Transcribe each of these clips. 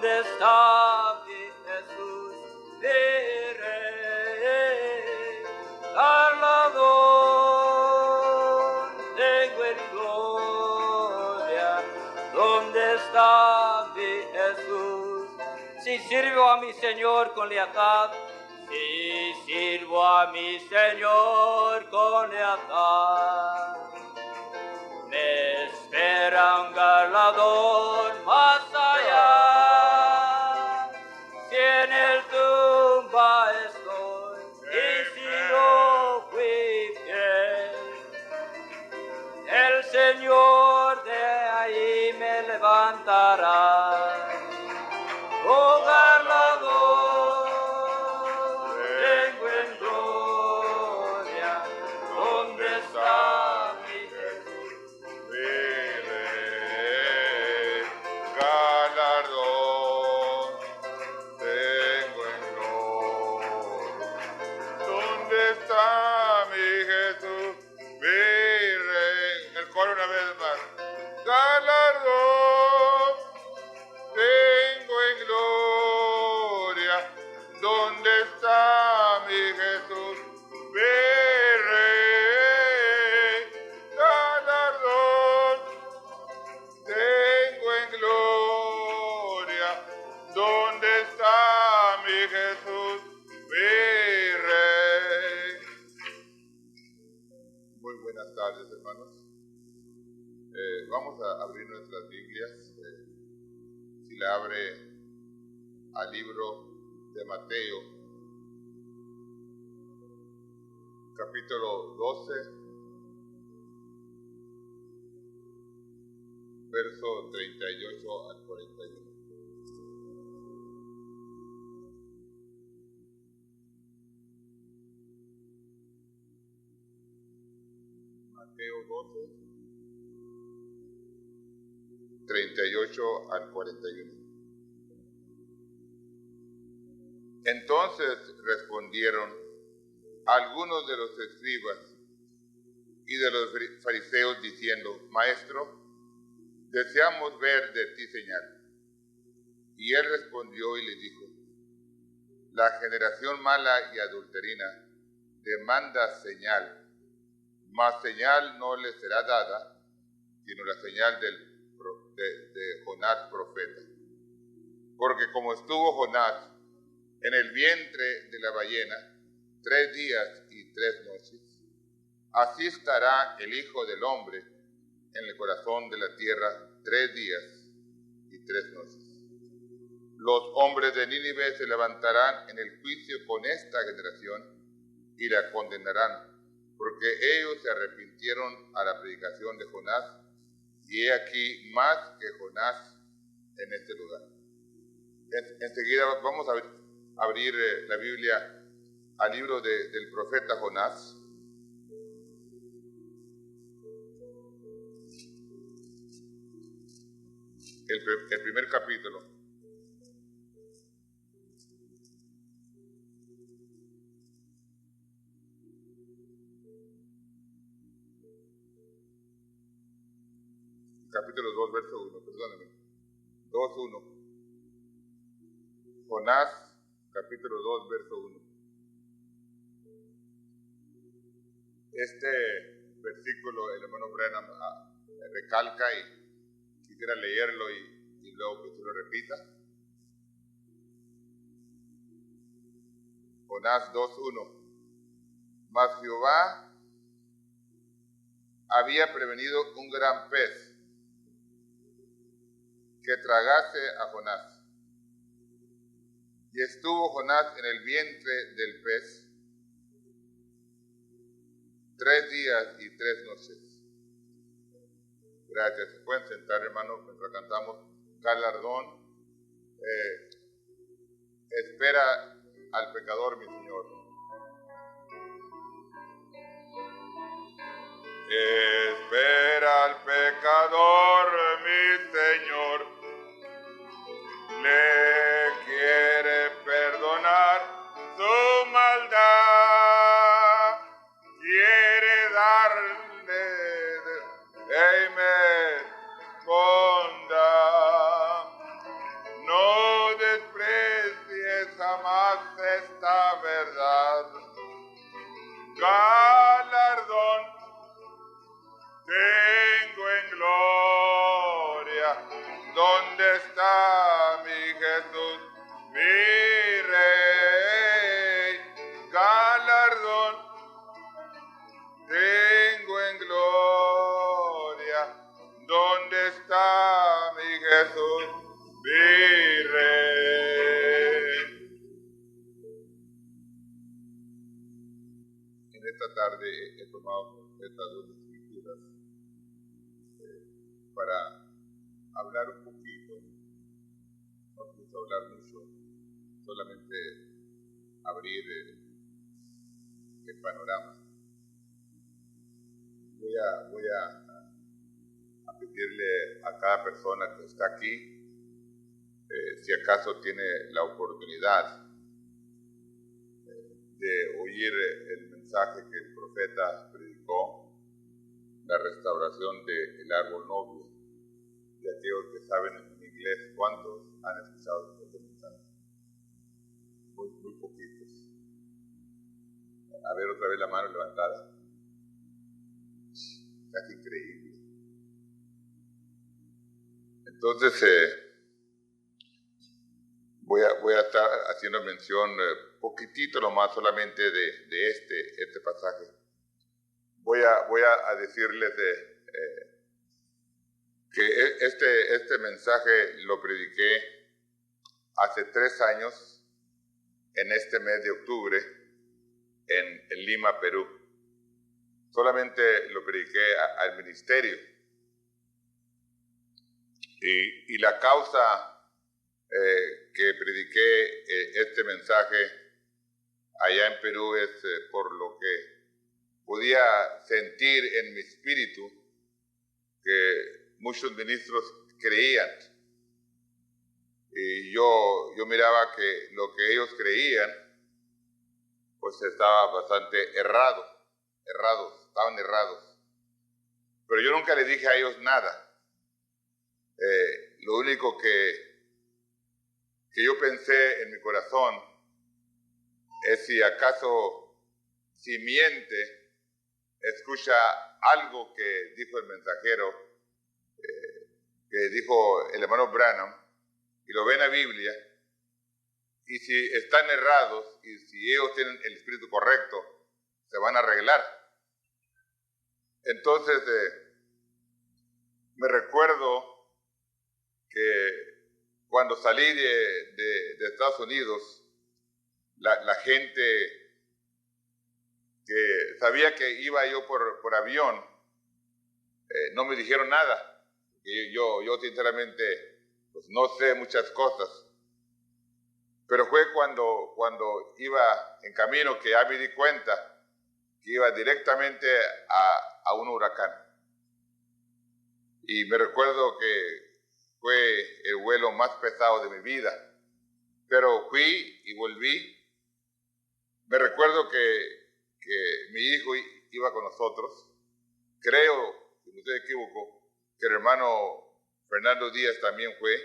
¿dónde está mi Jesús, mi Rey? Galardón tengo en gloria, ¿dónde está mi Jesús? Si sirvo a mi Señor con lealtad, si sirvo a mi Señor con lealtad, me espera un galardón más allá. Si en el tumba estoy y si yo fui fiel, el Señor de ahí me levantará. Oh, galardón tengo en gloria, ¿dónde está mi Jesús? Galardón tengo en gloria. ¿Dónde está mi Jesús, mi Rey? El coro una vez más. Galardón tengo en gloria. ¿Dónde está mi Jesús, mi Rey? Galardón tengo en gloria. ¿Dónde está mi Jesús, mi Rey? Muy buenas tardes, hermanos. Vamos a abrir nuestras Biblias. Si la abre al libro de Mateo, capítulo 12, verso 38 al 41. Mateo 12, 38 al 41. Entonces respondieron algunos de los escribas y de los fariseos diciendo: Maestro, deseamos ver de ti señal. Y él respondió y les dijo: La generación mala y adulterina demanda señal, mas señal no le será dada, sino la señal de Jonás profeta. Porque como estuvo Jonás en el vientre de la ballena 3 días y 3 noches, así estará el Hijo del Hombre en el corazón de la tierra 3 días y 3 noches. Los hombres de Nínive se levantarán en el juicio con esta generación y la condenarán, porque ellos se arrepintieron a la predicación de Jonás, y he aquí más que Jonás en este lugar. Enseguida vamos a abrir la Biblia al libro del profeta Jonás. El primer capítulo. Capítulo 2, verso 1, perdóname. 2:1. Jonás, capítulo 2, verso 1. Este versículo el hermano Branham recalca y quisiera leerlo y luego que se lo repita. Jonás 2:1. Mas Jehová había prevenido un gran pez que tragase a Jonás. Y estuvo Jonás en el vientre del pez 3 días y 3 noches. Gracias. Se pueden sentar, hermanos, mientras cantamos galardón. Espera al pecador, mi Señor. Espera al pecador, mi Señor. Le quiere perdonar su maldad. Quiere darle bondad. No desprecies jamás esta verdad. Galardón tengo en gloria. ¿Dónde está mi Jesús, mi Rey? Galardón tengo en gloria. ¿Dónde está mi Jesús, mi Rey? En esta tarde he tomado estas dos escrituras para hablar un poquito. No pienso hablar mucho, solamente abrir el panorama. Voy a pedirle a cada persona que está aquí, si acaso tiene la oportunidad de oír el mensaje que el profeta predicó, la restauración del árbol novio. De aquellos que saben en inglés, ¿cuántos han escuchado este mensaje? Muy poquitos. A ver, otra vez la mano levantada. Casi increíble. Entonces, voy a estar haciendo mención poquitito nomás solamente de este pasaje. Voy a decirles que este mensaje lo prediqué hace 3 años, en este mes de octubre, en Lima, Perú. Solamente lo prediqué al ministerio. Y la causa que prediqué este mensaje allá en Perú es por lo que podía sentir en mi espíritu que muchos ministros creían. Y yo miraba que lo que ellos creían pues estaba bastante estaban errados. Pero yo nunca les dije a ellos nada. Lo único que yo pensé en mi corazón es si acaso, si miente, escucha algo que dijo el mensajero, que dijo el hermano Branham, y lo ve en la Biblia, y si están errados, y si ellos tienen el espíritu correcto, se van a arreglar. Entonces, me recuerdo que cuando salí de Estados Unidos, la gente que sabía que iba yo por avión, no me dijeron nada. Y yo sinceramente pues no sé muchas cosas. Pero fue cuando iba en camino que ya me di cuenta que iba directamente a un huracán. Y me recuerdo que fue el vuelo más pesado de mi vida. Pero fui y volví. Me recuerdo que mi hijo iba con nosotros. Creo, si no estoy equivoco, que el hermano Fernando Díaz también fue.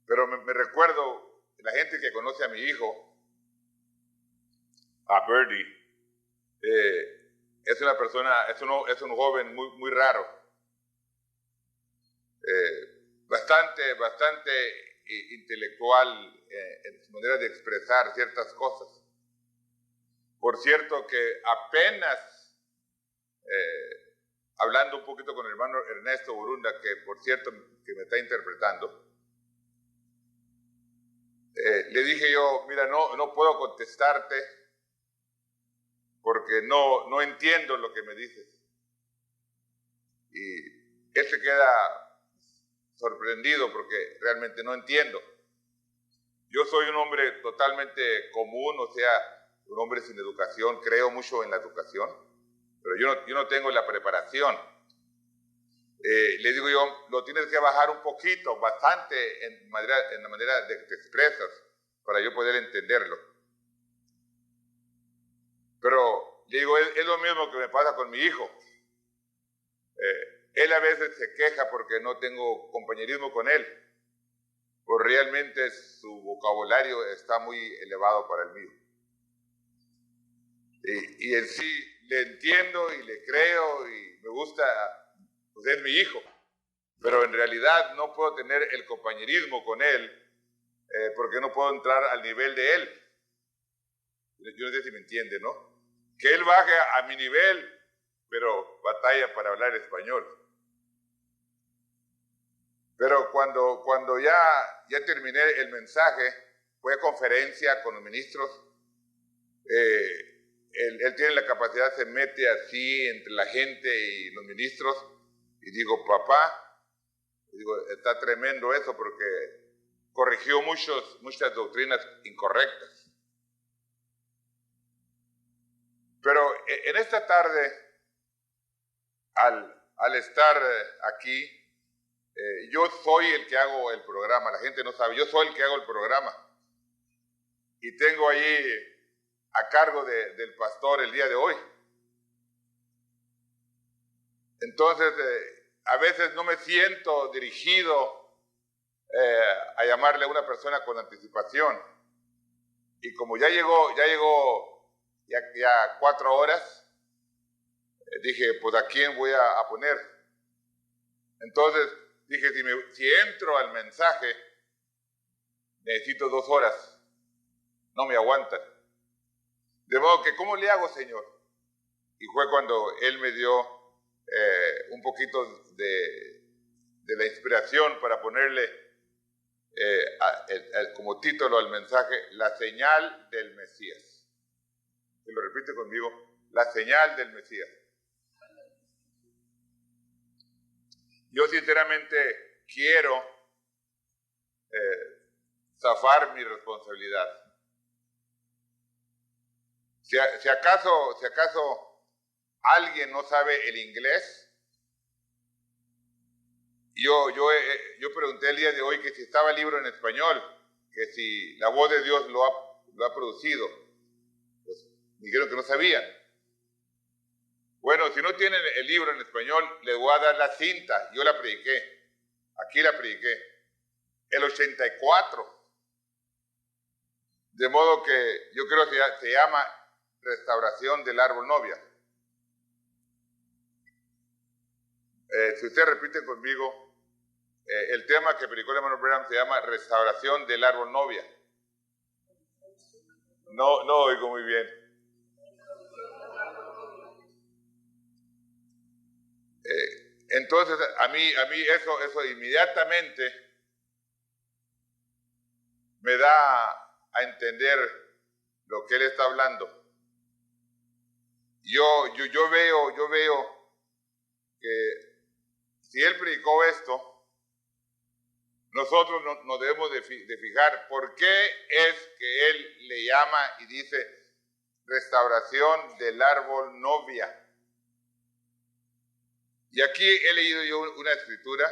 Pero me recuerdo, la gente que conoce a mi hijo, a Birdie, es una persona, es un joven muy raro. Bastante intelectual en su manera de expresar ciertas cosas. Por cierto que apenas, hablando un poquito con el hermano Ernesto Burunda, que por cierto que me está interpretando, le dije yo, mira, no puedo contestarte porque no entiendo lo que me dices. Y él se queda sorprendido porque realmente no entiendo. Yo soy un hombre totalmente común, o sea, un hombre sin educación, creo mucho en la educación, pero yo no tengo la preparación. Le digo yo, lo tienes que bajar un poquito, bastante en la manera de que te expresas, para yo poder entenderlo. Pero le digo, es lo mismo que me pasa con mi hijo. Él a veces se queja porque no tengo compañerismo con él, pues realmente su vocabulario está muy elevado para el mío. Y en sí le entiendo y le creo y me gusta, pues es mi hijo, pero en realidad no puedo tener el compañerismo con él porque no puedo entrar al nivel de él. Yo no sé si me entiende, ¿no? Que él baje a mi nivel, pero batalla para hablar español. Pero cuando ya terminé el mensaje, fue a conferencia con los ministros, él tiene la capacidad, se mete así entre la gente y los ministros, y digo, papá, digo, está tremendo eso porque corrigió muchas doctrinas incorrectas. Pero en esta tarde, al estar aquí, yo soy el que hago el programa, la gente no sabe, yo soy el que hago el programa. Y tengo ahí a cargo del pastor el día de hoy. Entonces, a veces no me siento dirigido a llamarle a una persona con anticipación. Y como ya llegó 4 horas, dije, pues ¿a quién voy a poner? Entonces dije, si entro al mensaje, necesito 2 horas. No me aguantan. De modo que, ¿cómo le hago, Señor? Y fue cuando Él me dio un poquito de la inspiración para ponerle como título al mensaje, la señal del Mesías. ¿Se lo repite conmigo? La señal del Mesías. Yo sinceramente quiero zafar mi responsabilidad. Si acaso alguien no sabe el inglés, yo pregunté el día de hoy que si estaba el libro en español, que si la voz de Dios lo ha producido. Pues dijeron que no sabían. Bueno, si no tienen el libro en español, les voy a dar la cinta. Yo la prediqué. Aquí la prediqué. El 84. De modo que yo creo que se llama Restauración del Árbol Novia. Si usted repite conmigo, el tema que predicó el hermano Branham se llama Restauración del Árbol Novia. No oigo muy bien. Entonces, a mí eso inmediatamente me da a entender lo que él está hablando. Yo veo que si él predicó esto, nosotros nos debemos de fijar por qué es que él le llama y dice restauración del árbol novia. Y aquí he leído yo una escritura,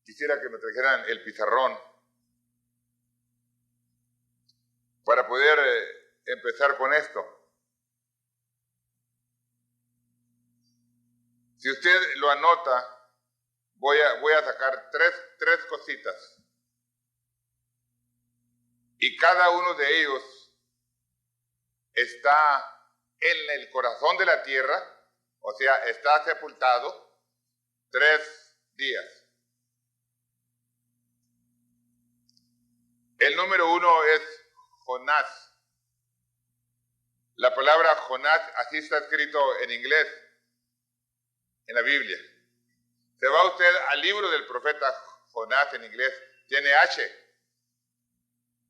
quisiera que me trajeran el pizarrón para poder empezar con esto. Si usted lo anota, voy a sacar tres cositas. Y cada uno de ellos está en el corazón de la tierra, o sea, está sepultado 3 días. El número 1 es Jonás. La palabra Jonás, así está escrito en inglés, en la Biblia. Se va usted al libro del profeta Jonás en inglés, tiene H.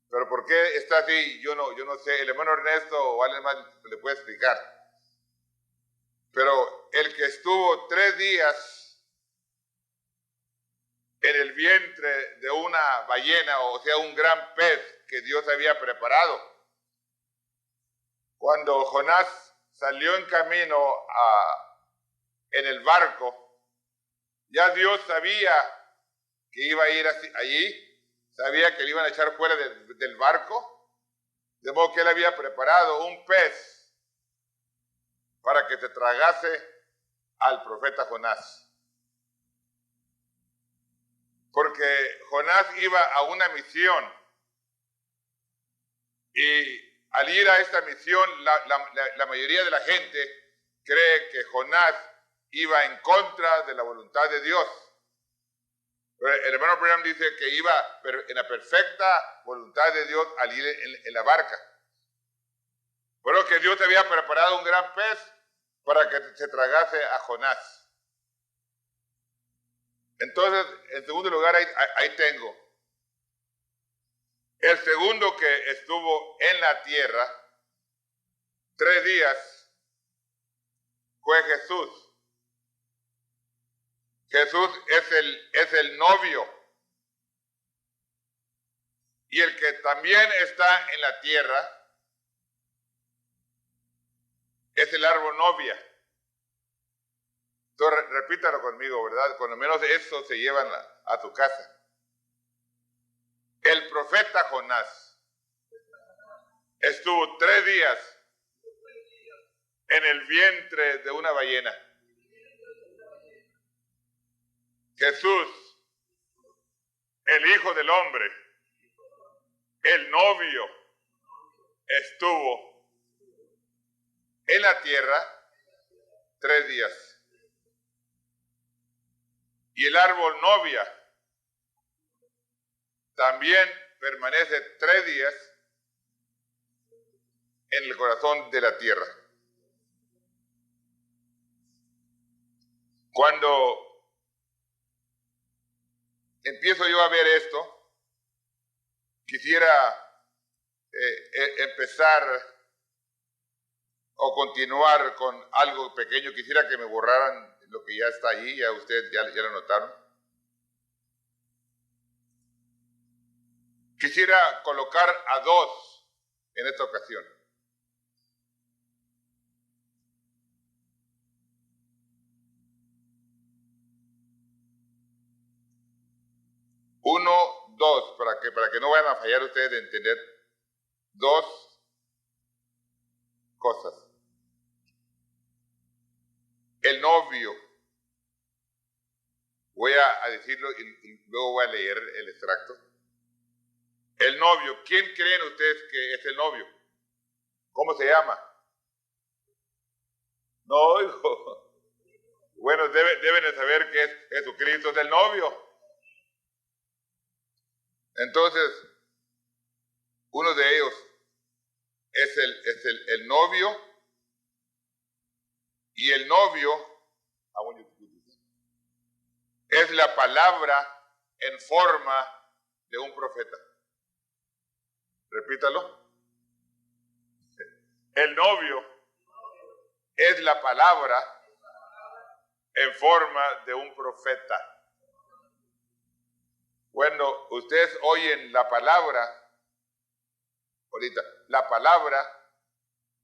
Pero ¿por qué está así? Yo no sé. El hermano Ernesto o alguien más le puede explicar. Pero el que estuvo 3 días en el vientre de una ballena, o sea, un gran pez que Dios había preparado. Cuando Jonás salió en camino en el barco, ya Dios sabía que iba a ir allí. Sabía que le iban a echar fuera del barco, de modo que él había preparado un pez para que se tragase al profeta Jonás. porque Jonás iba a una misión y al ir a esta misión la mayoría de la gente cree que Jonás iba en contra de la voluntad de Dios. El hermano Branham dice que iba en la perfecta voluntad de Dios al ir en la barca. Pero que Dios había preparado un gran pez para que se tragase a Jonás. Entonces, en segundo lugar, ahí tengo. El segundo que estuvo en la tierra 3 días fue Jesús. Jesús es el novio. Y el que también está en la tierra es el árbol novia. Entonces, repítalo conmigo, ¿verdad? Cuando menos eso se llevan a tu casa. El profeta Jonás estuvo 3 días en el vientre de una ballena. Jesús, el Hijo del Hombre, el novio, estuvo en la tierra 3 días. Y el árbol novia también permanece 3 días en el corazón de la tierra. Cuando empiezo yo a ver esto, quisiera empezar o continuar con algo pequeño. Quisiera que me borraran lo que ya está ahí, ya ustedes ya lo notaron. Quisiera colocar a 2 en esta ocasión. Uno, 2, para que no vayan a fallar ustedes de entender 2 cosas. El novio, voy a decirlo y luego voy a leer el extracto. El novio, ¿quién creen ustedes que es el novio? ¿Cómo se llama? No oigo. Bueno, deben de saber que es Jesucristo, es el novio. Entonces, uno de ellos es el novio, y el novio es la palabra en forma de un profeta. Repítalo. El novio es la palabra en forma de un profeta. Cuando ustedes oyen la palabra, ahorita, la palabra,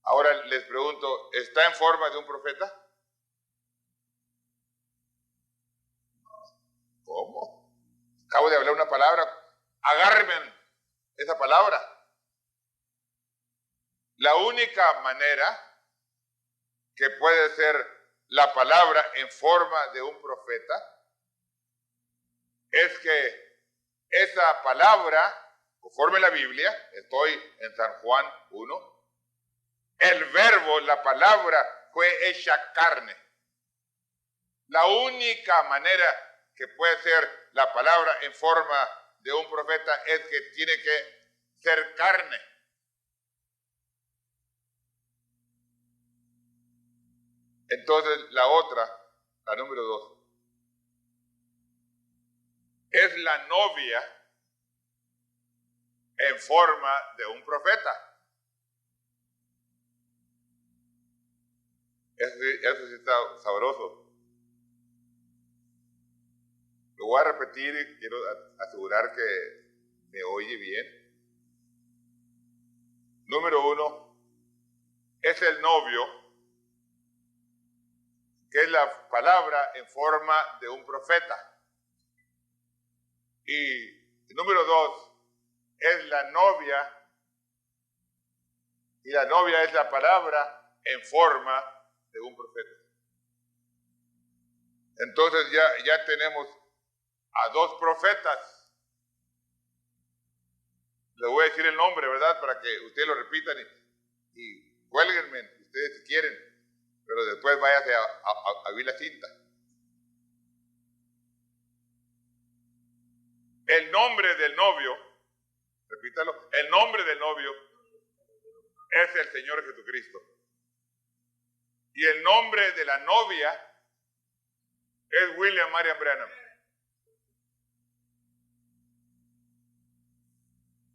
ahora les pregunto, ¿está en forma de un profeta? ¿Cómo? Acabo de hablar una palabra, agárrenme esa palabra. La única manera que puede ser la palabra en forma de un profeta es que esa palabra, conforme la Biblia, estoy en San Juan 1, el verbo, la palabra, fue hecha carne. La única manera que puede ser la palabra en forma de un profeta es que tiene que ser carne. Entonces, la otra, la número 2, es la novia en forma de un profeta. Eso sí está sabroso. Lo voy a repetir y quiero asegurar que me oye bien. Número 1, es el novio, que es la palabra en forma de un profeta. Y número 2, es la novia, y la novia es la palabra en forma de un profeta. Entonces ya tenemos a 2 profetas. Les voy a decir el nombre, ¿verdad? Para que ustedes lo repitan y cuélguenme, ustedes si quieren, pero después váyase a ver la cinta. El nombre del novio, repítalo, el nombre del novio es el Señor Jesucristo. Y el nombre de la novia es William Marion Branham.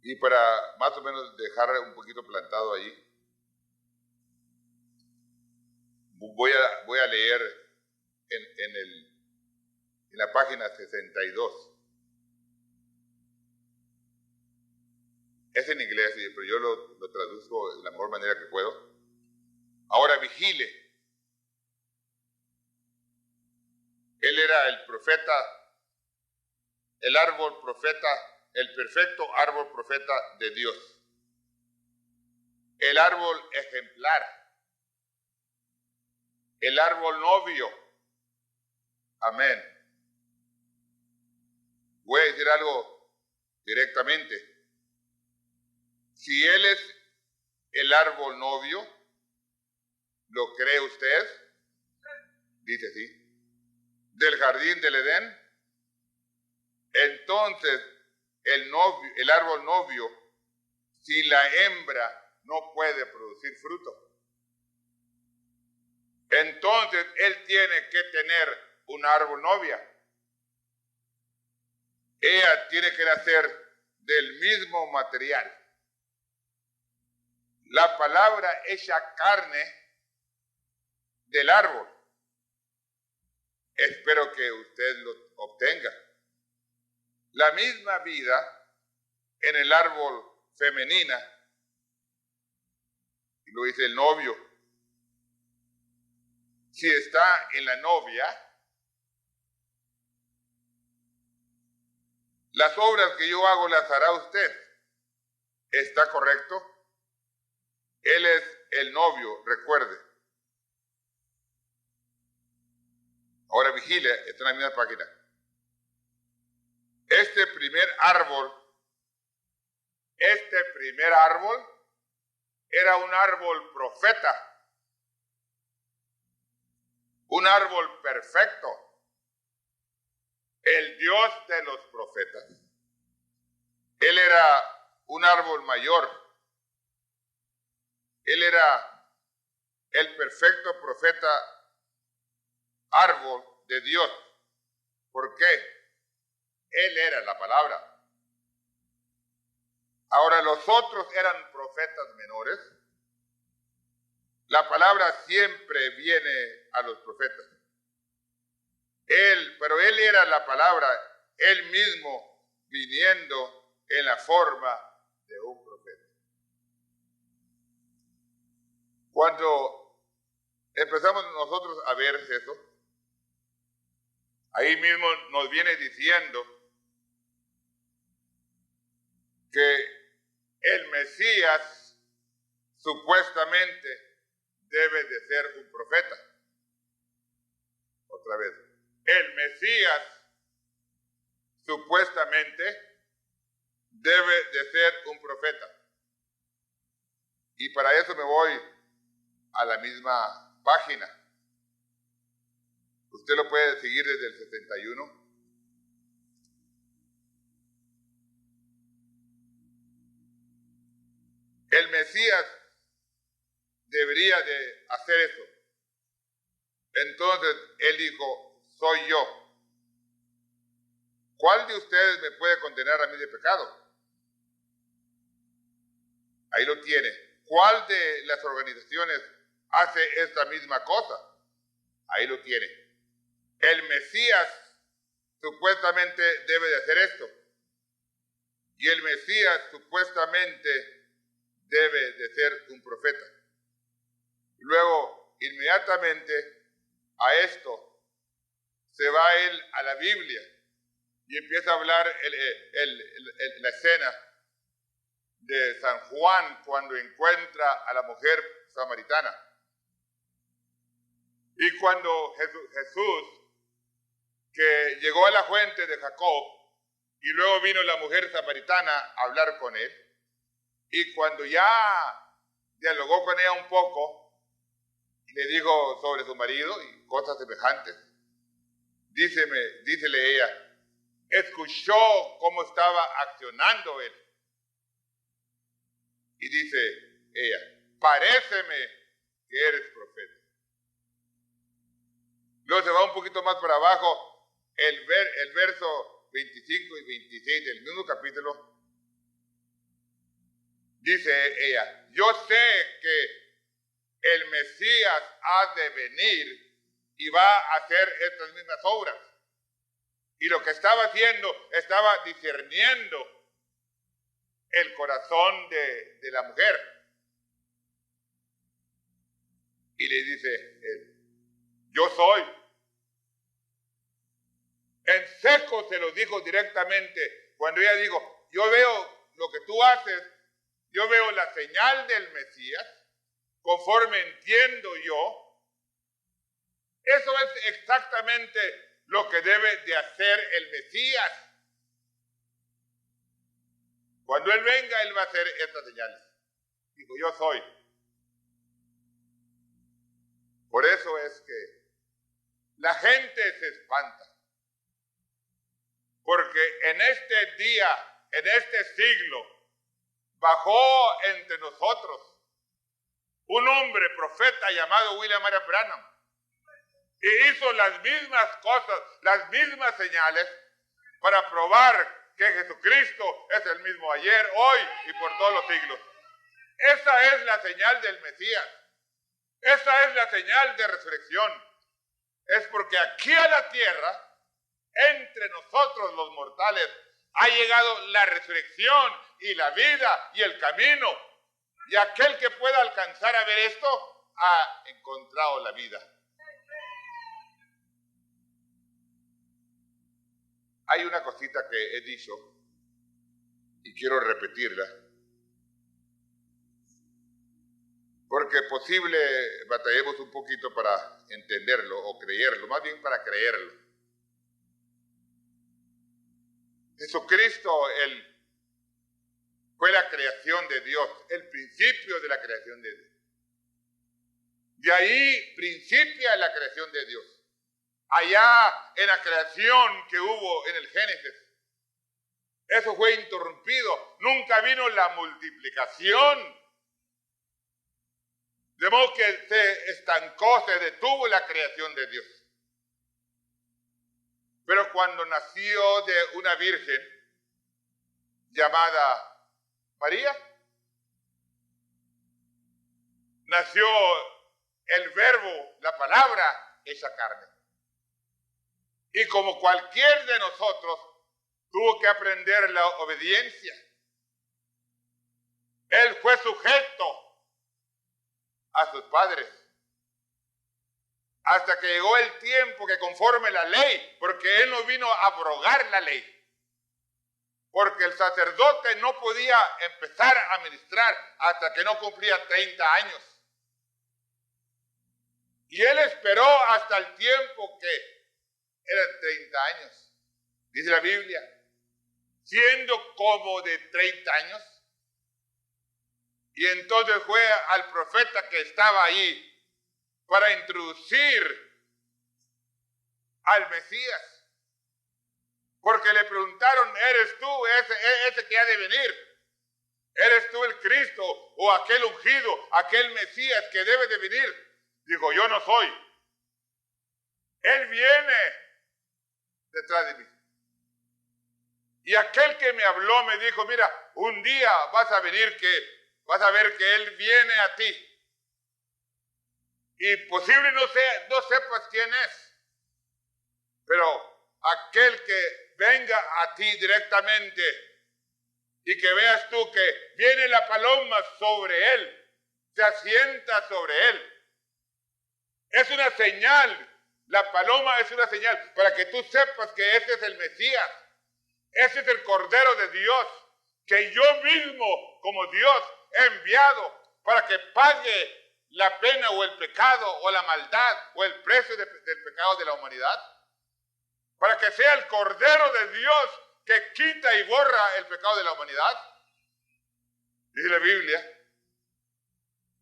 Y para más o menos dejar un poquito plantado ahí, voy a leer en la página 62. Es en inglés, pero yo lo traduzco de la mejor manera que puedo. Ahora vigile. Él era el profeta, el árbol profeta, el perfecto árbol profeta de Dios. El árbol ejemplar. El árbol novio. Amén. Voy a decir algo directamente. Si Él es el árbol novio, ¿lo cree usted? Dice así. Del jardín del Edén. Entonces, el árbol novio, si la hembra no puede producir fruto, entonces él tiene que tener un árbol novia. Ella tiene que nacer del mismo material. La palabra hecha carne del árbol. Espero que usted lo obtenga. La misma vida en el árbol femenina, y lo dice el novio. Si está en la novia, las obras que yo hago las hará usted. ¿Está correcto? Él es el novio, recuerde. Ahora vigile, está en la misma página. Este primer árbol era un árbol profeta, un árbol perfecto, el Dios de los profetas. Él era un árbol mayor, él era el perfecto profeta, árbol de Dios. ¿Por qué? Él era la palabra. Ahora los otros eran profetas menores. La palabra siempre viene a los profetas. Pero él era la palabra, él mismo viniendo en la forma de un profeta. Cuando empezamos nosotros a ver eso, ahí mismo nos viene diciendo que el Mesías supuestamente debe de ser un profeta. Otra vez. El Mesías supuestamente debe de ser un profeta. Y para eso me voy a la misma página. Usted lo puede seguir desde el 71. El Mesías debería de hacer eso. Entonces él dijo, soy yo. ¿Cuál de ustedes me puede condenar a mí de pecado? Ahí lo tiene. ¿Cuál de las organizaciones hace esta misma cosa? Ahí lo tiene. El Mesías supuestamente debe de hacer esto. Y el Mesías supuestamente debe de ser un profeta. Luego, inmediatamente a esto, se va él a la Biblia y empieza a hablar la escena de San Juan cuando encuentra a la mujer samaritana. Y cuando Jesús que llegó a la fuente de Jacob y luego vino la mujer samaritana a hablar con él. Y cuando ya dialogó con ella un poco, le dijo sobre su marido y cosas semejantes, dícele ella, escuchó cómo estaba accionando él. Y dice ella, paréceme que eres profeta. Luego se va un poquito más para abajo, el verso 25 y 26 del mismo capítulo. Dice ella, yo sé que el Mesías ha de venir y va a hacer estas mismas obras. Y lo que estaba haciendo, estaba discerniendo el corazón de la mujer. Y le dice él, yo soy. En seco se lo dijo directamente. Cuando ella dijo, yo veo lo que tú haces, yo veo la señal del Mesías, conforme entiendo yo. Eso es exactamente lo que debe de hacer el Mesías. Cuando Él venga, Él va a hacer estas señales. Digo, yo soy. Por eso es que la gente se espanta. Porque en este día, en este siglo, bajó entre nosotros un hombre profeta llamado William Marion Branham. Y hizo las mismas cosas, las mismas señales para probar que Jesucristo es el mismo ayer, hoy y por todos los siglos. Esa es la señal del Mesías. Esa es la señal de resurrección. Es porque aquí a la tierra, entre nosotros los mortales, ha llegado la resurrección y la vida y el camino. Y aquel que pueda alcanzar a ver esto, ha encontrado la vida. Hay una cosita que he dicho y quiero repetirla, porque posible batallemos un poquito para entenderlo o creerlo, más bien para creerlo. Jesucristo, Él fue la creación de Dios, el principio de la creación de Dios. De ahí principia la creación de Dios. Allá en la creación que hubo en el Génesis, eso fue interrumpido. Nunca vino la multiplicación. De modo que se estancó, se detuvo la creación de Dios. Pero cuando nació de una virgen llamada María, nació el verbo, la palabra hecha carne. Y como cualquier de nosotros, tuvo que aprender la obediencia. Él fue sujeto a sus padres. Hasta que llegó el tiempo que conforme la ley, porque Él no vino a abrogar la ley. Porque el sacerdote no podía empezar a ministrar hasta que no cumplía 30 años. Y Él esperó hasta el tiempo que eran 30 años. Dice la Biblia, siendo como de 30 años. Y entonces fue al profeta que estaba ahí para introducir al Mesías. Porque le preguntaron, ¿eres tú ese que ha de venir? ¿Eres tú el Cristo o aquel ungido, aquel Mesías que debe de venir? Digo, yo no soy. Él viene detrás de mí. Y aquel que me habló me dijo, mira, un día vas a venir vas a ver que Él viene a ti. Y posible no sepas quién es. Pero aquel que venga a ti directamente y que veas tú que viene la paloma sobre Él, se asienta sobre Él. Es una señal. La paloma es una señal para que tú sepas que ese es el Mesías. Ese es el Cordero de Dios, que yo mismo, como Dios, he enviado para que pague la pena o el pecado o la maldad o el precio del pecado de la humanidad. para que sea el Cordero de Dios que quita y borra el pecado de la humanidad. Dice la Biblia.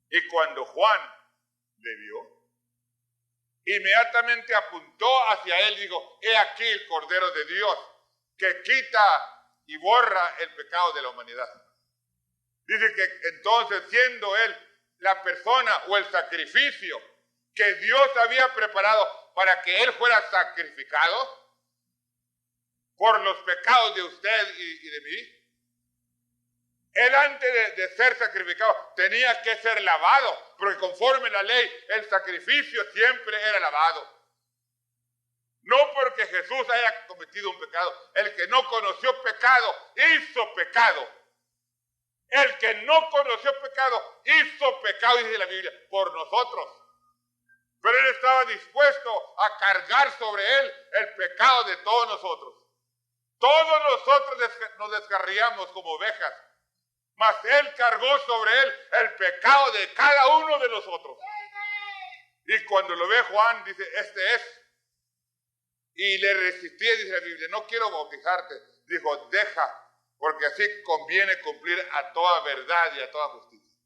Y cuando Juan le vio, inmediatamente apuntó hacia él y dijo: he aquí el Cordero de Dios que quita y borra el pecado de la humanidad. Dice que entonces, siendo él la persona o el sacrificio que Dios había preparado para que él fuera sacrificado por los pecados de usted y de mí, él antes de ser sacrificado tenía que ser lavado, porque conforme a la ley el sacrificio siempre era lavado. No porque Jesús haya cometido un pecado. El que no conoció pecado, hizo pecado. El que no conoció pecado, hizo pecado, dice la Biblia, por nosotros. Pero él estaba dispuesto a cargar sobre él el pecado de todos nosotros. Todos nosotros nos descarriamos como ovejas, mas él cargó sobre él el pecado de cada uno de nosotros. Y cuando lo ve Juan, dice: este es. Y le resistía, dice la Biblia: no quiero bautizarte. Dijo: deja, porque así conviene cumplir a toda verdad y a toda justicia.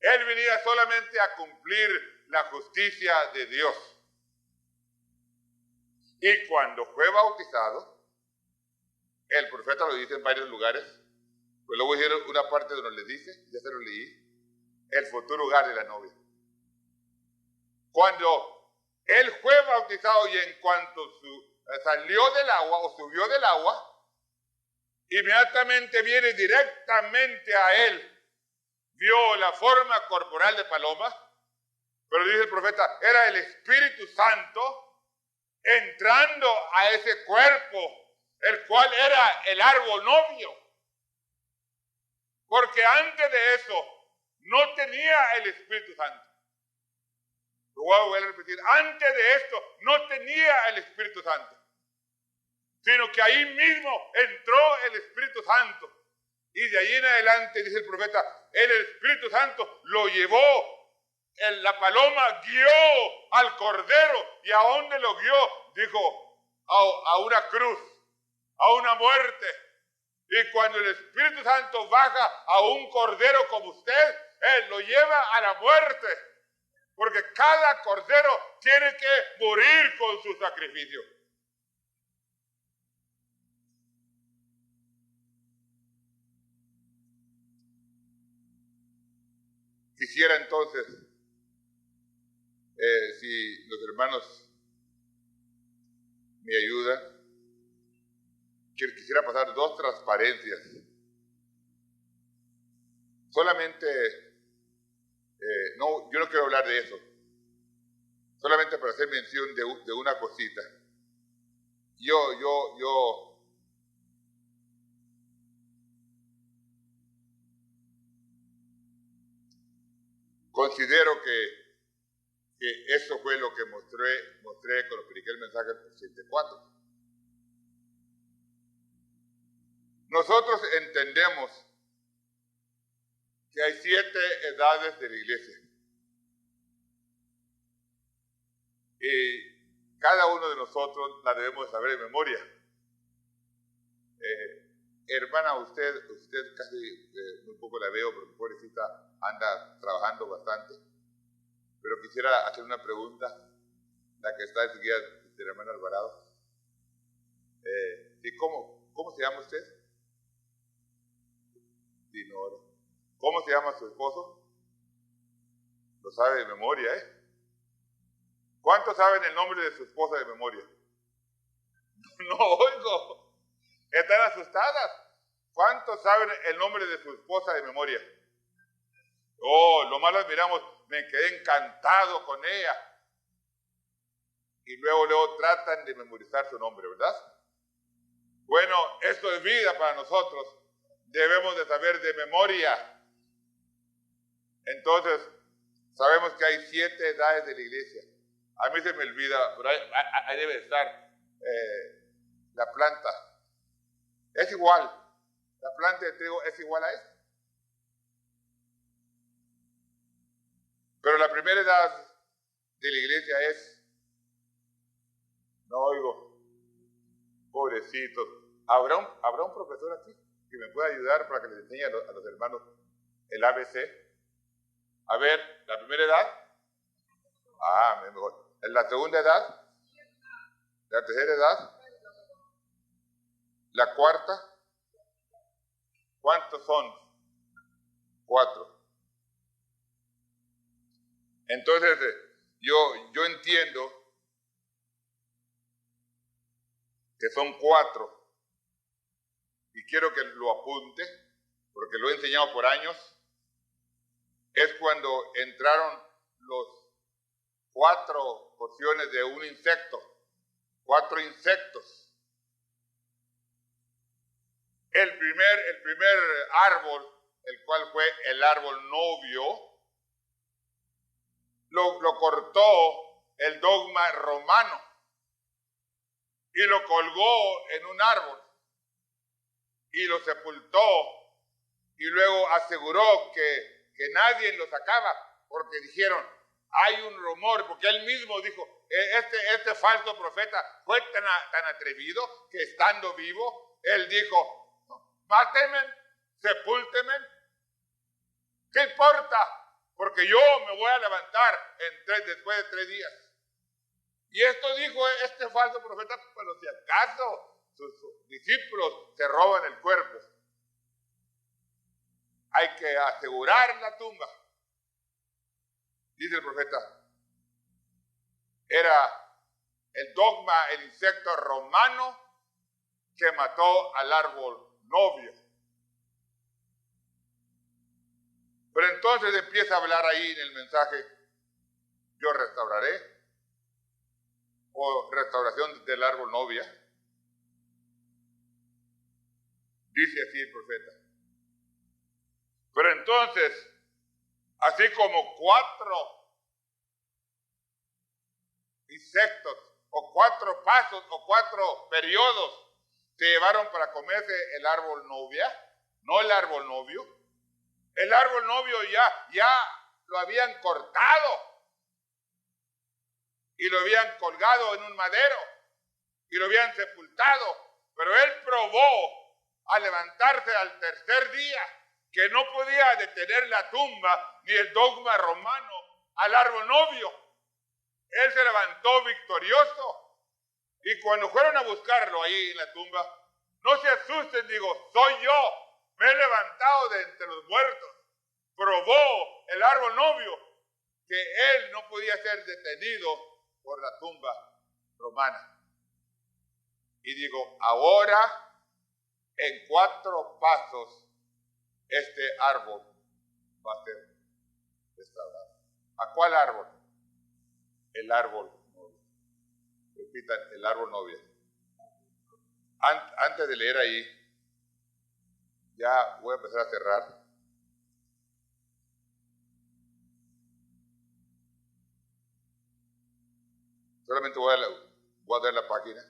Él venía solamente a cumplir la justicia de Dios. Y cuando fue bautizado, el profeta lo dice en varios lugares, pues luego hicieron una parte donde le dice, ya se lo leí, el futuro hogar de la novia. Cuando él fue bautizado y en cuanto salió del agua o subió del agua, inmediatamente viene directamente a él. Vio la forma corporal de paloma, pero dice el profeta, era el Espíritu Santo entrando a ese cuerpo, el cual era el árbol novio. Porque antes de eso no tenía el Espíritu Santo. Lo voy a volver a repetir. Antes de esto no tenía el Espíritu Santo, sino que ahí mismo entró el Espíritu Santo. Y de ahí en adelante, dice el profeta, el Espíritu Santo lo llevó. La paloma guió al Cordero. ¿Y a dónde lo guió? Dijo, a una cruz, a una muerte. Y cuando el Espíritu Santo baja a un Cordero como usted, él lo lleva a la muerte. Porque cada Cordero tiene que morir con su sacrificio. Quisiera entonces, si los hermanos me ayudan, quisiera pasar dos transparencias. Solamente, yo no quiero hablar de eso, solamente para hacer mención de una cosita. Yo considero que eso fue lo que mostré cuando prediqué el mensaje del 84. Nosotros entendemos que hay 7 edades de la iglesia. Y cada uno de nosotros la debemos saber de memoria. Hermana, usted casi muy poco la veo porque pobrecita anda trabajando bastante. Pero quisiera hacer una pregunta, la que está enseguida de la hermana Alvarado. ¿Cómo se llama usted? Dinora. ¿Cómo se llama su esposo? Lo sabe de memoria, ¿eh? ¿Cuántos saben el nombre de su esposa de memoria? No oigo. Están asustadas. ¿Cuántos saben el nombre de su esposa de memoria? Oh, lo más admiramos, me quedé encantado con ella. Y luego tratan de memorizar su nombre, ¿verdad? Bueno, esto es vida para nosotros. Debemos de saber de memoria. Entonces, sabemos que hay 7 edades de la iglesia. A mí se me olvida, pero ahí debe estar la planta. Es igual. La planta de trigo es igual a esta. Pero la primera edad de la iglesia es, no oigo, Pobrecitos. ¿Habrá un profesor aquí que me pueda ayudar para que les enseñe a los hermanos el ABC? A ver, la primera edad. Mejor. ¿La segunda edad? ¿La tercera edad? ¿La cuarta? ¿Cuántos son? 4. Entonces, yo entiendo que son 4 y quiero que lo apunte porque lo he enseñado por años. Es cuando entraron los 4 porciones de un insecto, 4 insectos. El primer árbol, el cual fue el árbol novio, lo cortó el dogma romano y lo colgó en un árbol y lo sepultó y luego aseguró que nadie lo sacaba porque dijeron, hay un rumor, porque él mismo dijo, este falso profeta fue tan atrevido que estando vivo, él dijo, mátenme, sepúltenme, ¿qué importa? Porque yo me voy a levantar después de 3 días. Y esto dijo este falso profeta, pero si acaso sus discípulos se roban el cuerpo, hay que asegurar la tumba. Dice el profeta, era el dogma, el insecto romano que mató al árbol novio. Pero entonces empieza a hablar ahí en el mensaje, yo restauraré, o restauración del árbol novia. Dice así el profeta. Pero entonces, así como 4 insectos, o 4 pasos, o 4 periodos se llevaron para comerse el árbol novia, no el árbol novio. El árbol novio ya lo habían cortado y lo habían colgado en un madero y lo habían sepultado, pero él probó al levantarse al tercer día que no podía detener la tumba ni el dogma romano al árbol novio. Él se levantó victorioso y cuando fueron a buscarlo ahí en la tumba, no se asusten, digo, soy yo, me he levantado de entre los muertos. Probó el árbol novio que él no podía ser detenido por la tumba romana. Y digo, ahora en 4 pasos este árbol va a ser restaurado. ¿A cuál árbol? El árbol novio. Repitan, el árbol novio. Antes de leer ahí, ya voy a empezar a cerrar. Solamente voy a dar la página.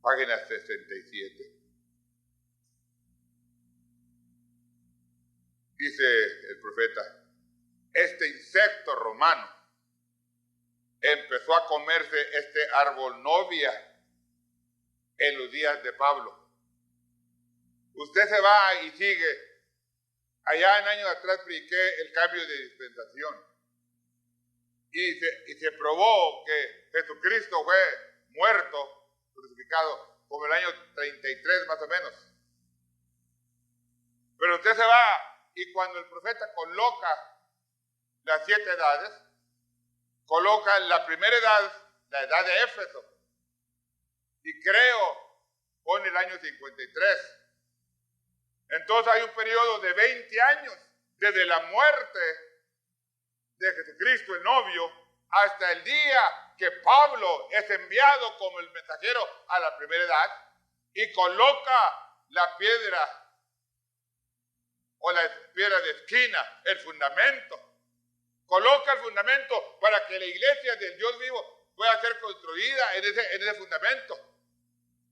Página 67. Dice el profeta, este insecto romano empezó a comerse este árbol novia en los días de Pablo. Usted se va y sigue. Allá en años atrás prediqué el cambio de dispensación. Y se probó que Jesucristo fue muerto, crucificado, como el año 33 más o menos. Pero usted se va y cuando el profeta coloca las 7 edades, coloca la primera edad, la edad de Éfeso, y creo pone el año 53. Entonces hay un periodo de 20 años desde la muerte de Jesucristo el novio hasta el día que Pablo es enviado como el mensajero a la primera edad y coloca la piedra o la piedra de esquina, el fundamento. Coloca el fundamento para que la iglesia del Dios vivo pueda ser construida en ese fundamento.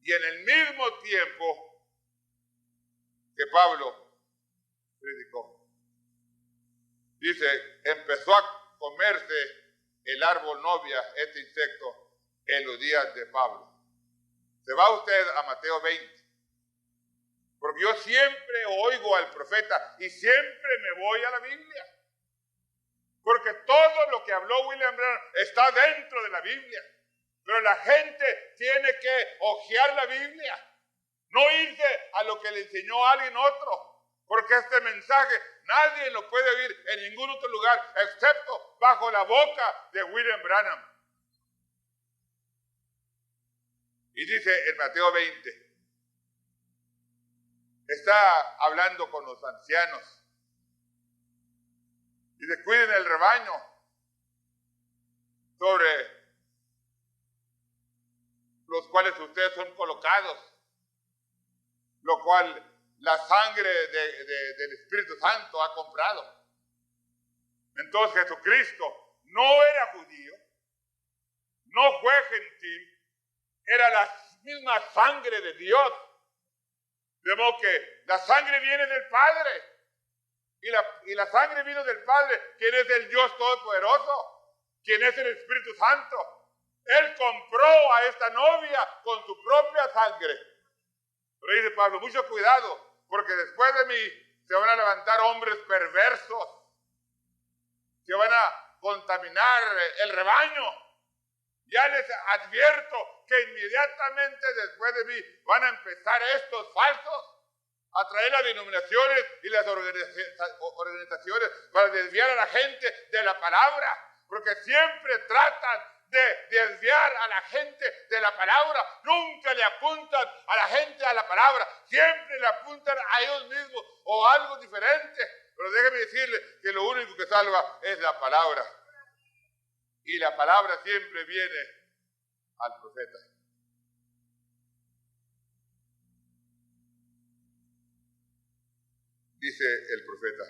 Y en el mismo tiempo que Pablo predicó, dice, empezó a comerse el árbol novia, este insecto, en los días de Pablo. Se va usted a Mateo 20. Porque yo siempre oigo al profeta y siempre me voy a la Biblia. Porque todo lo que habló William Branham está dentro de la Biblia. Pero la gente tiene que hojear la Biblia. No irse a lo que le enseñó alguien otro. Porque este mensaje nadie lo puede oír en ningún otro lugar excepto bajo la boca de William Branham. Y dice en Mateo 20, está hablando con los ancianos. Dice, cuiden el rebaño sobre los cuales ustedes son colocados, lo cual la sangre del Espíritu Santo ha comprado. Entonces Jesucristo no era judío, no fue gentil, era la misma sangre de Dios. De modo que la sangre viene del Padre. Y la sangre vino del Padre, quien es el Dios Todopoderoso, quien es el Espíritu Santo. Él compró a esta novia con su propia sangre. Pero dice Pablo, mucho cuidado, porque después de mí se van a levantar hombres perversos, que van a contaminar el rebaño. Ya les advierto que inmediatamente después de mí van a empezar estos falsos a traer las denominaciones y las organizaciones para desviar a la gente de la palabra, porque siempre tratan de desviar a la gente de la palabra. Nunca le apuntan a la gente a la palabra, siempre le apuntan a ellos mismos o a algo diferente. Pero déjeme decirle que lo único que salva es la palabra, y la palabra siempre viene al profeta. Dice el profeta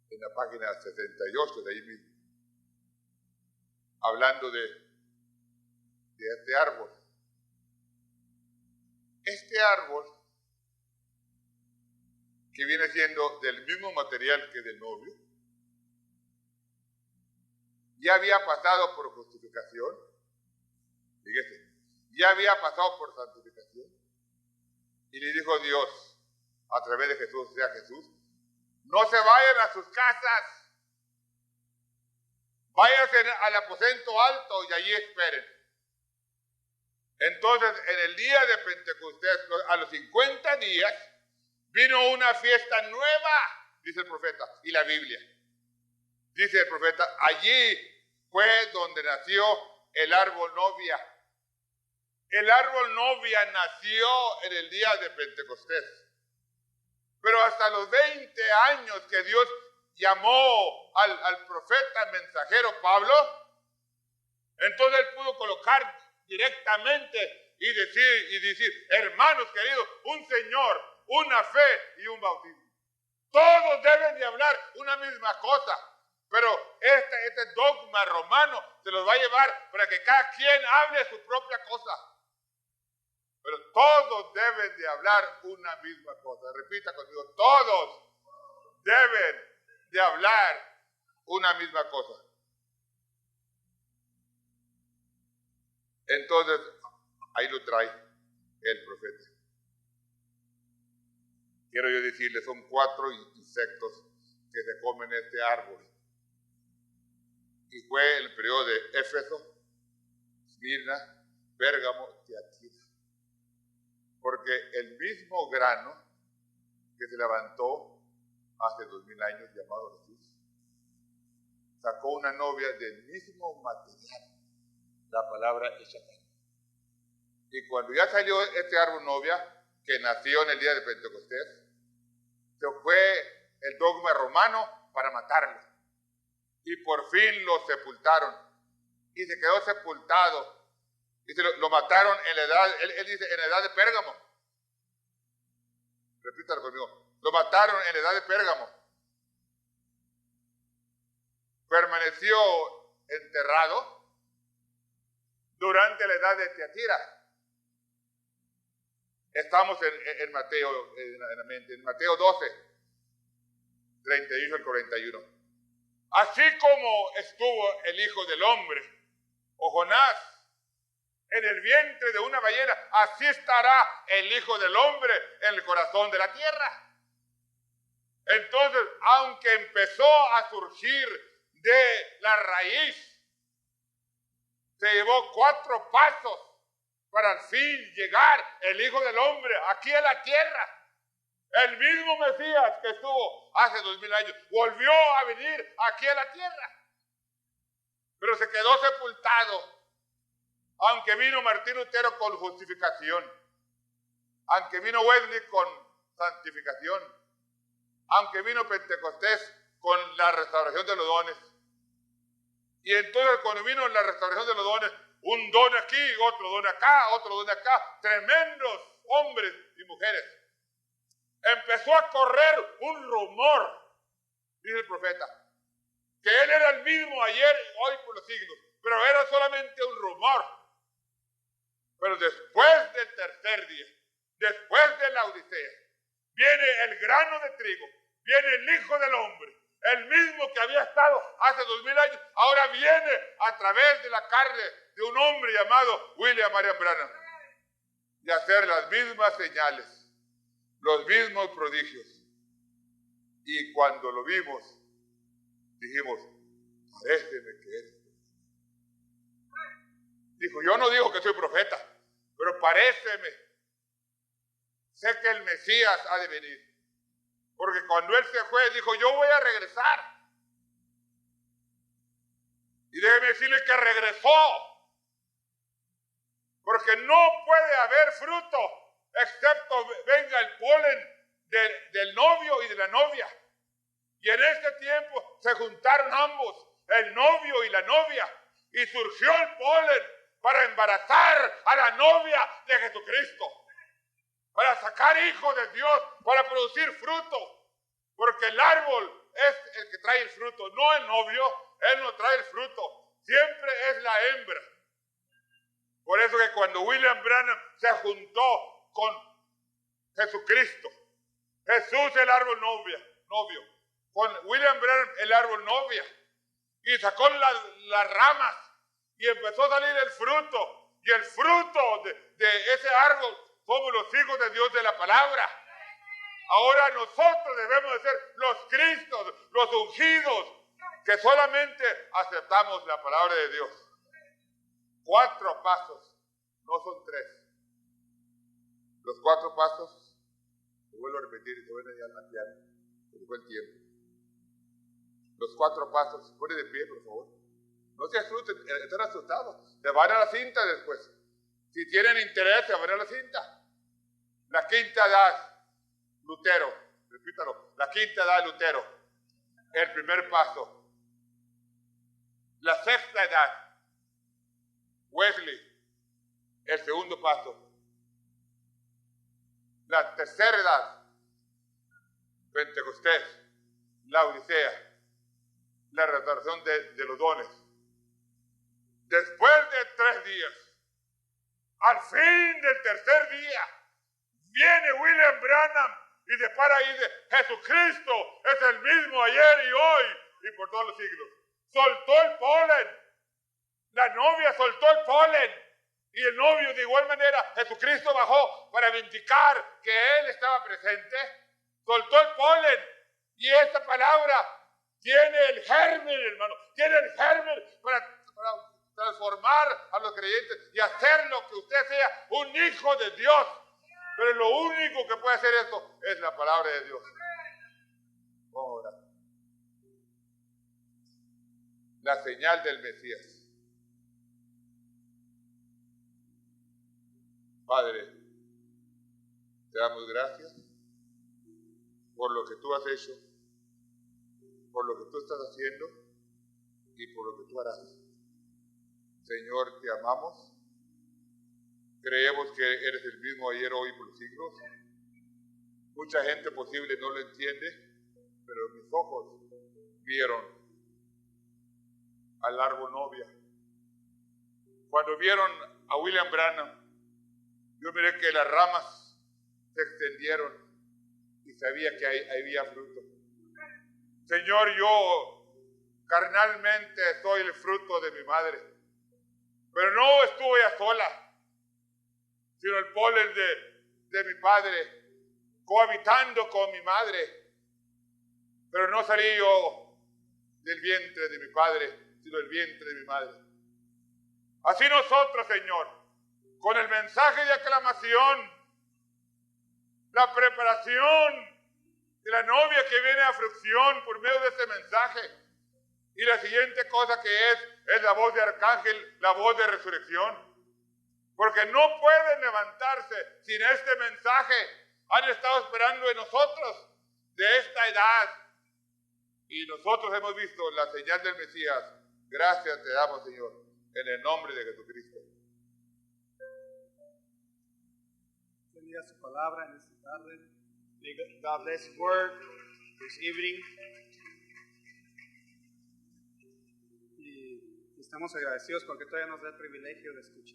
en la página 78 de ahí mismo, hablando de este árbol. Este árbol, que viene siendo del mismo material que del novio, ya había pasado por justificación, fíjese, ya había pasado por santificación, y le dijo Dios, a través de Jesús, sea Jesús, no se vayan a sus casas, váyanse al aposento alto y allí esperen. Entonces, en el día de Pentecostés, a los 50 días, vino una fiesta nueva, dice el profeta, y la Biblia. Dice el profeta, allí fue donde nació el árbol novia. El árbol novia nació en el día de Pentecostés. Pero hasta los 20 años que Dios llamó al profeta mensajero Pablo, entonces él pudo colocar directamente y decir, hermanos queridos, un Señor, una fe y un bautismo. Todos deben de hablar una misma cosa, pero este dogma romano se los va a llevar para que cada quien hable su propia cosa. Pero todos deben de hablar una misma cosa. Repita conmigo, todos deben de hablar una misma cosa. Entonces, ahí lo trae el profeta. Quiero yo decirle, son 4 insectos que se comen este árbol. Y fue el periodo de Éfeso, Esmirna, Pérgamo, Tiatira. Porque el mismo grano que se levantó hace 2000 años, llamado Jesús, sacó una novia del mismo material, la palabra hecha carne. Y cuando ya salió este árbol novia, que nació en el día de Pentecostés, se fue el dogma romano para matarlo. Y por fin lo sepultaron. Y se quedó sepultado. Dice, lo mataron en la edad, él dice, en la edad de Pérgamo. Repítalo conmigo. Lo mataron en la edad de Pérgamo. Permaneció enterrado durante la edad de Tiatira. Estamos en Mateo, en Mateo 12, 38 al 41. Así como estuvo el Hijo del Hombre o Jonás en el vientre de una ballena, así estará el Hijo del Hombre en el corazón de la tierra. Entonces, aunque empezó a surgir de la raíz, se llevó 4 pasos para al fin llegar el Hijo del Hombre aquí a la tierra. El mismo Mesías que estuvo hace 2000 años volvió a venir aquí a la tierra, pero se quedó sepultado. Aunque vino Martín Lutero con justificación, aunque vino Wesley con santificación, aunque vino Pentecostés con la restauración de los dones. Y entonces cuando vino la restauración de los dones, un don aquí, otro don acá, otro don acá, tremendos hombres y mujeres. Empezó a correr un rumor, dice el profeta, que él era el mismo ayer, hoy, por los siglos, pero era solamente un rumor. Pero después del tercer día, después de la Odisea, viene el grano de trigo, viene el Hijo del Hombre, el mismo que había estado hace 2000 años, ahora viene a través de la carne de un hombre llamado William Marion Branham, y hacer las mismas señales, los mismos prodigios. Y cuando lo vimos, dijimos, paréceme que eres. Dijo, yo no digo que soy profeta, pero paréceme. Sé que el Mesías ha de venir. Porque cuando él se fue, dijo, yo voy a regresar. Y déjeme decirle que regresó. Porque no puede haber fruto, excepto venga el polen del novio y de la novia. Y en este tiempo se juntaron ambos, el novio y la novia, y surgió el polen para embarazar a la novia de Jesucristo, para sacar hijos de Dios, para producir fruto, porque el árbol es el que trae el fruto, no el novio, él no trae el fruto, siempre es la hembra. Por eso que cuando William Branham se juntó con Jesucristo, Jesús el árbol novio, con William Branham el árbol novia, y sacó las ramas, y empezó a salir el fruto, y el fruto de ese árbol somos los hijos de Dios de la palabra. Ahora nosotros debemos de ser los Cristos, los ungidos, que solamente aceptamos la palabra de Dios. 4 pasos, no son 3. Los 4 pasos, te vuelvo a repetir y te voy a plantear, porque fue el tiempo. Los 4 pasos, pone de pie, por favor. No se asusten, están asustados. Se van a la cinta después. Si tienen interés, se van a la cinta. La quinta edad, Lutero. Repítalo. La quinta edad, Lutero. El primer paso. La sexta edad, Wesley. El segundo paso. La tercera edad, Pentecostés. La Odisea. La restauración de los dones. Después de 3 días, al fin del tercer día, viene William Branham y se para ahí y dice, Jesucristo es el mismo ayer y hoy y por todos los siglos. Soltó el polen, la novia soltó el polen y el novio de igual manera, Jesucristo bajó para vindicar que él estaba presente, soltó el polen y esta palabra tiene el germen, hermano, tiene el germen para transformar a los creyentes y hacerlo que usted sea un hijo de Dios. Pero lo único que puede hacer esto es la palabra de Dios. Ahora, la señal del Mesías. Padre, te damos gracias por lo que tú has hecho, por lo que tú estás haciendo y por lo que tú harás. Señor, te amamos. Creemos que eres el mismo ayer, hoy, por los siglos. Mucha gente posible no lo entiende, pero mis ojos vieron al árbol novia. Cuando vieron a William Branham, yo miré que las ramas se extendieron y sabía que ahí había fruto. Señor, yo carnalmente soy el fruto de mi madre. Pero no estuve a sola, sino el polen de mi padre, cohabitando con mi madre. Pero no salí yo del vientre de mi padre, sino del vientre de mi madre. Así nosotros, Señor, con el mensaje de aclamación, la preparación de la novia que viene a frucción por medio de este mensaje. Y la siguiente cosa que es la voz de arcángel, la voz de resurrección. Porque no pueden levantarse sin este mensaje. Han estado esperando de nosotros, de esta edad. Y nosotros hemos visto la señal del Mesías. Gracias te damos, Señor, en el nombre de Jesucristo. Bendiga su palabra en esta tarde. May God bless His word this evening. Y estamos agradecidos porque todavía nos da el privilegio de escuchar.